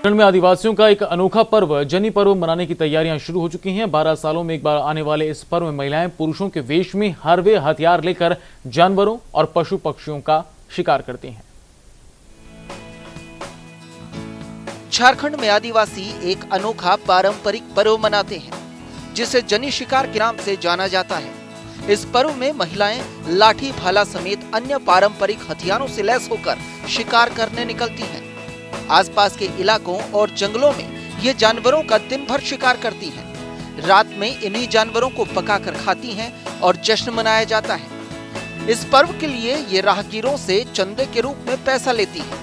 झारखंड में आदिवासियों का एक अनोखा पर्व जनी पर्व मनाने की तैयारियां शुरू हो चुकी हैं। 12 सालों में एक बार आने वाले इस पर्व में महिलाएं पुरुषों के वेश में हरवे हथियार लेकर जानवरों और पशु पक्षियों का शिकार करती हैं। झारखंड में आदिवासी एक अनोखा पारंपरिक पर्व मनाते हैं जिसे जनी शिकार के नाम से जाना जाता है। इस पर्व में महिलाएं लाठी भाला समेत अन्य पारंपरिक हथियारों से लैस होकर शिकार करने निकलती हैं। आसपास के इलाकों और जंगलों में ये जानवरों का दिन भर शिकार करती हैं। रात में इन्हीं जानवरों को पकाकर खाती हैं और जश्न मनाया जाता है। इस पर्व के लिए ये राहगीरों से चंदे के रूप में पैसा लेती है।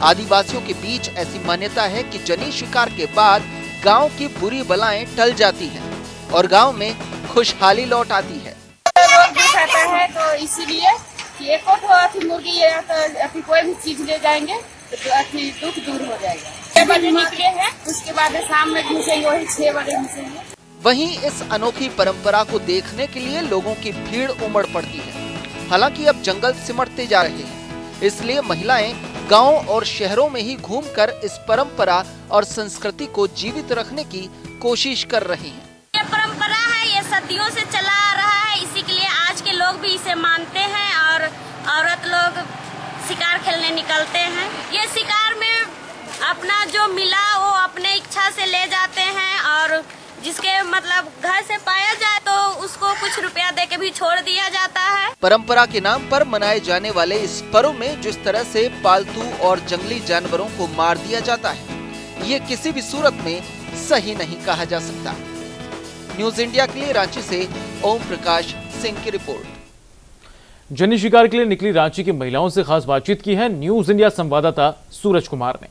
आदिवासियों के बीच ऐसी मान्यता है कि जनी शिकार के बाद गांव की बुरी बलाएं टल जाती हैं और गांव में खुशहाली लौट आती है। रोग भी रहता है तो इसीलिए कि एको तो मुर्गी या तो कोई भी चीज ले जाएंगे तो दुख दूर हो जाएगा। 6 बजे निकले हैं, उसके बाद शाम में घुसेंगे, वही 6 बजे घुसेंगे। वहीं इस अनोखी परंपरा को देखने के लिए लोगों की भीड़ उमड़ पड़ती है। हालांकि अब जंगल सिमटते जा रहे हैं, इसलिए महिलाएं गांव और शहरों में ही घूमकर इस परंपरा और संस्कृति को जीवित रखने की कोशिश कर रही हैं। ये परंपरा है, ये सदियों से चला आ रहा है, इसी के लिए आज के लोग भी इसे मानते हैं और औरत लोग शिकार खेलने निकलते हैं। ये शिकार में अपना जो मिला वो अपने इच्छा से ले जाते हैं और जिसके मतलब घर से पाया जाए तो उसको कुछ रुपया दे के भी छोड़ दिया जाता है। परंपरा के नाम पर मनाए जाने वाले इस पर्व में जिस तरह से पालतू और जंगली जानवरों को मार दिया जाता है, ये किसी भी सूरत में सही नहीं कहा जा सकता। न्यूज इंडिया के लिए रांची से ओम प्रकाश सिंह की रिपोर्ट। जनी शिकार के लिए निकली रांची की महिलाओं से खास बातचीत की है न्यूज इंडिया संवाददाता सूरज कुमार ने।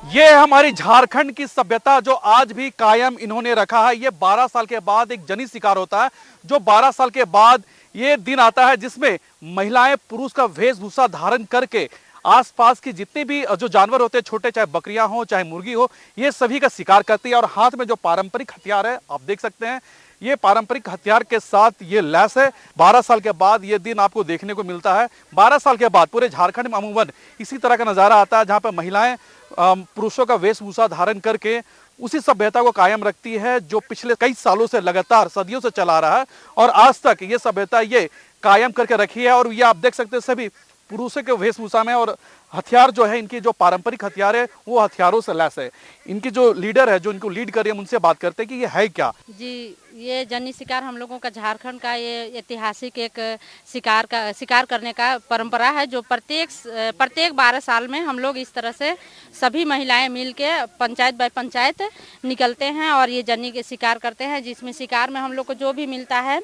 ये हमारी झारखंड की सभ्यता जो आज भी कायम इन्होंने रखा है। ये 12 साल के बाद एक जनी शिकार होता है, जो 12 साल के बाद ये दिन आता है जिसमें महिलाएं पुरुष का वेशभूषा धारण करके आसपास की जितने भी जो जानवर होते हैं, छोटे चाहे बकरियां हो चाहे मुर्गी हो, ये सभी का शिकार करती है। और हाथ में जो पारंपरिक हथियार है आप देख सकते हैं, ये पारंपरिक हथियार के साथ ये लैस है। 12 साल के बाद ये दिन आपको देखने को मिलता है। 12 साल के बाद पूरे झारखंड में अमूमन इसी तरह का नजारा आता है, जहां पर महिलाएं पुरुषों का वेशभूषा धारण करके उसी सभ्यता को कायम रखती है जो पिछले कई सालों से लगातार सदियों से चला रहा है और आज तक ये सभ्यता ये कायम करके रखी है। और ये आप देख सकते हैं सभी पुरुषों के वेशभूषा में, और हथियार जो है इनकी जो पारंपरिक हथियार है वो हथियारों से लैस है। इनकी जो लीडर है जो इनको लीड कर रही है, उनसे बात करते हैं कि ये है क्या। जी, ये जनी शिकार हम लोगों का झारखंड का ये ऐतिहासिक एक शिकार करने का परंपरा है, जो प्रत्येक 12 साल में हम लोग इस तरह से सभी महिलाएं मिल के पंचायत बाय पंचायत निकलते हैं और ये जनी के शिकार करते हैं, जिसमें शिकार में हम लोग को जो भी मिलता है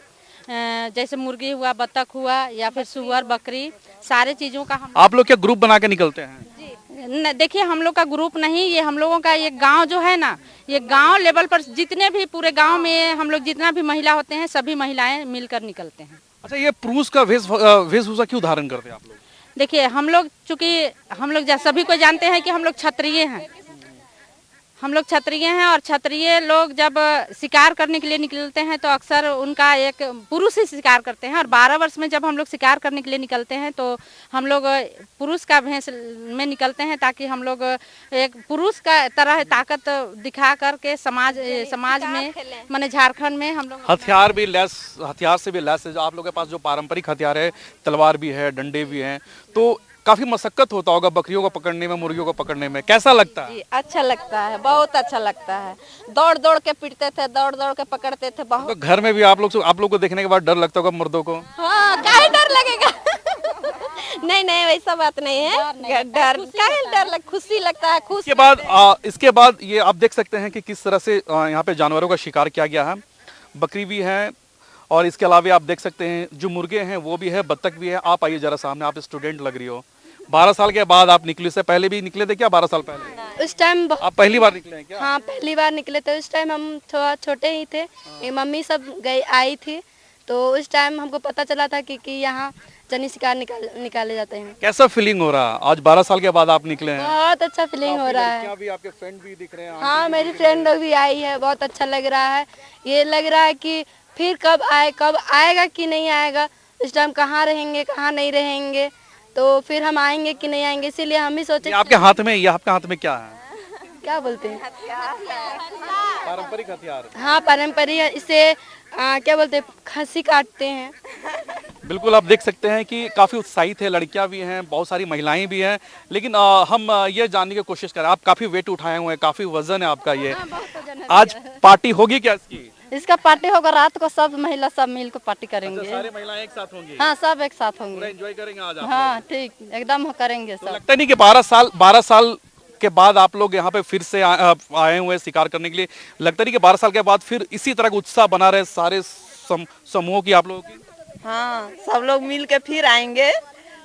जैसे मुर्गी हुआ, बतख हुआ या फिर सुअर, बकरी, सारे चीजों का हम। आप लोग क्या ग्रुप बना के निकलते हैं? जी, देखिए हम लोग का ग्रुप नहीं, ये हम लोगों का ये गांव जो है ना, ये गांव लेवल पर जितने भी पूरे गांव में हम लोग जितना भी महिला होते हैं सभी महिलाएं मिलकर निकलते हैं। अच्छा, ये पुरुष का वेशभूषा क्यों धारण करते हैं आप लोग? देखिए हम लोग चूंकि हम लोग सभी को जानते हैं कि हम लोग क्षत्रिय हैं, और क्षत्रिय लोग जब शिकार करने के लिए निकलते हैं तो अक्सर उनका एक पुरुष ही शिकार करते हैं। और 12 वर्ष में जब हम लोग शिकार करने के लिए निकलते हैं तो हम लोग पुरुष का भेष में निकलते हैं, ताकि हम लोग एक पुरुष का तरह ताकत दिखा करके समाज में माने झारखंड में हम लोग हथियार से भी लैस है। जो आप लोगों के पास जो पारंपरिक हथियार है, तलवार भी है, डंडे भी हैं, तो काफी मशक्कत होता होगा बकरियों को पकड़ने में, मुर्गियों को पकड़ने में, कैसा लगता है? जी, अच्छा लगता है, बहुत अच्छा लगता है। दौड़ दौड़ के पीटते थे, दौड़ दौड़ के पकड़ते थे बहुत। तो घर में भी आप लोग को देखने के बाद डर लगता होगा मर्दों को? हाँ, काहे डर लगेगा? नहीं वैसा बात नहीं है, डर खुशी लगता है। इसके बाद ये आप देख सकते हैं कि किस तरह से यहाँ पे जानवरों का शिकार किया गया है। बकरी भी है और इसके अलावा आप देख सकते हैं जो मुर्गे हैं वो भी है, बत्तख भी है। आप आइए जरा सामने, आप स्टूडेंट लग रही हो। 12 साल के बाद आप निकले, से पहले भी निकले थे क्या? 12 साल पहले उस टाइम आप पहली बार निकले हैं क्या? हाँ, पहली बार निकले थे। उस टाइम हम थोड़ा छोटे ही थे, मम्मी सब आई थी, तो उस टाइम हमको पता चला था कि यहाँ जनी शिकार निकाले जाते हैं। कैसा फीलिंग हो रहा है आज 12 साल के बाद आप निकले हैं? बहुत अच्छा फीलिंग हो रहा है। भी आपके फ्रेंड भी दिख रहे हैं? हाँ, मेरी फ्रेंड लोग भी आई है, बहुत अच्छा लग रहा है। ये लग रहा है कि फिर कब आएगा कि नहीं आएगा, इस टाइम कहाँ रहेंगे कहाँ नहीं रहेंगे, तो फिर हम आएंगे कि नहीं आएंगे, इसीलिए हम ही सोचे ये आपके हाथ में, ये आपके हाथ में क्या है? क्या बोलते हैं, पारंपरिक हथियार। हाँ पारंपरिक, इसे क्या बोलते हैं, खस्सी काटते हैं। बिल्कुल आप देख सकते हैं कि काफ़ी उत्साहित है, लड़कियां भी हैं, बहुत सारी महिलाएं भी हैं, लेकिन हम ये जानने की कोशिश करें, आप काफ़ी वेट उठाए हुए हैं, काफ़ी वजन है आपका ये, आज पार्टी होगी क्या इसकी? इसका पार्टी होगा रात को, सब महिला सब मिल कर पार्टी करेंगे। सारे महिलाएं एक साथ होंगी? हाँ सब एक साथ पूरा होंगे। एंजॉय करेंगे आज आप? हाँ ठीक, एकदम करेंगे तो सब। लगता नहीं कि 12 साल के बाद आप लोग यहाँ पे फिर से आए हुए हैं शिकार करने के लिए, लगता नहीं कि 12 साल के बाद फिर इसी तरह का उत्साह बना रहे सारे समूहों की, आप लोगों की? हाँ, सब लोग मिल के फिर आएंगे,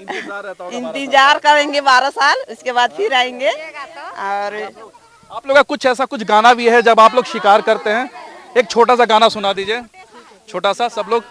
इंतजार रहता होगा? इंतजार करेंगे 12 साल, उसके बाद फिर आएंगे। और आप लोग का कुछ ऐसा कुछ गाना भी है जब आप लोग शिकार करते हैं, एक छोटा सा गाना सुना दीजिए, छोटा सा, सब लोग।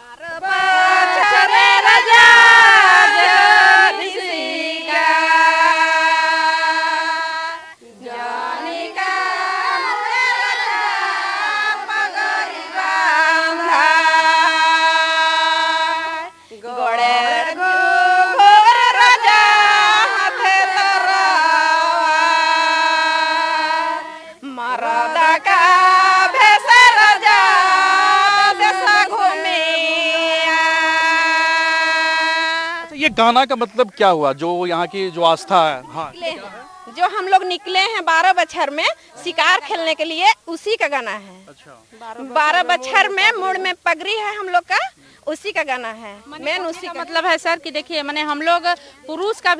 ये गाना का मतलब क्या हुआ, जो यहाँ की जो आस्था है? हाँ, जो हम लोग निकले हैं 12 बछर में शिकार खेलने के लिए, उसी का गाना है। अच्छा, 12 बछर में मुड़ में पगड़ी है हम लोग का, उसी का गाना है। मेन उसी का मतलब है सर कि देखिए, मैंने हम लोग पुरुष का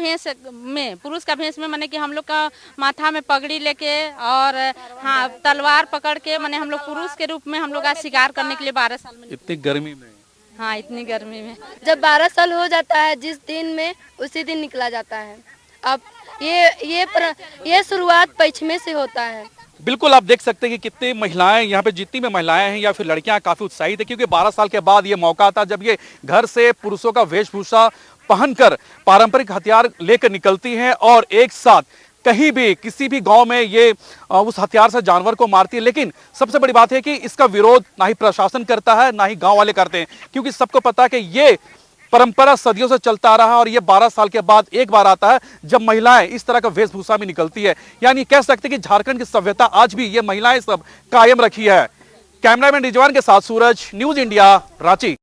भेष में मैंने कि हम लोग का माथा में पगड़ी लेके और हाँ तलवार पकड़ के, मैंने हम लोग पुरुष के रूप में हम लोग आज शिकार करने के लिए 12 साल में। इतनी गर्मी में? हाँ इतनी गर्मी में। जब 12 साल हो जाता है जिस दिन में, उसी दिन निकला जाता है। अब ये शुरुआत पश्चिमे से होता है। बिल्कुल आप देख सकते हैं कि कितनी महिलाएं यहाँ पे, जितनी में महिलाएं हैं या फिर लड़कियां काफी उत्साहित है, क्योंकि 12 साल के बाद ये मौका आता जब ये घर से पुरुषों का वेशभूषा पहनकर पारंपरिक हथियार लेकर निकलती हैं और एक साथ कहीं भी किसी भी गांव में ये उस हथियार से जानवर को मारती है। लेकिन सबसे बड़ी बात है कि इसका विरोध ना ही प्रशासन करता है, ना ही गांव वाले करते हैं, क्योंकि सबको पता है कि ये परंपरा सदियों से चलता आ रहा है और ये 12 साल के बाद एक बार आता है जब महिलाएं इस तरह का वेशभूषा में निकलती है। यानी कह सकते हैं कि झारखंड की सभ्यता आज भी ये महिलाएं सब कायम रखी है। कैमरामैन रिजवान के साथ सूरज, न्यूज इंडिया, रांची।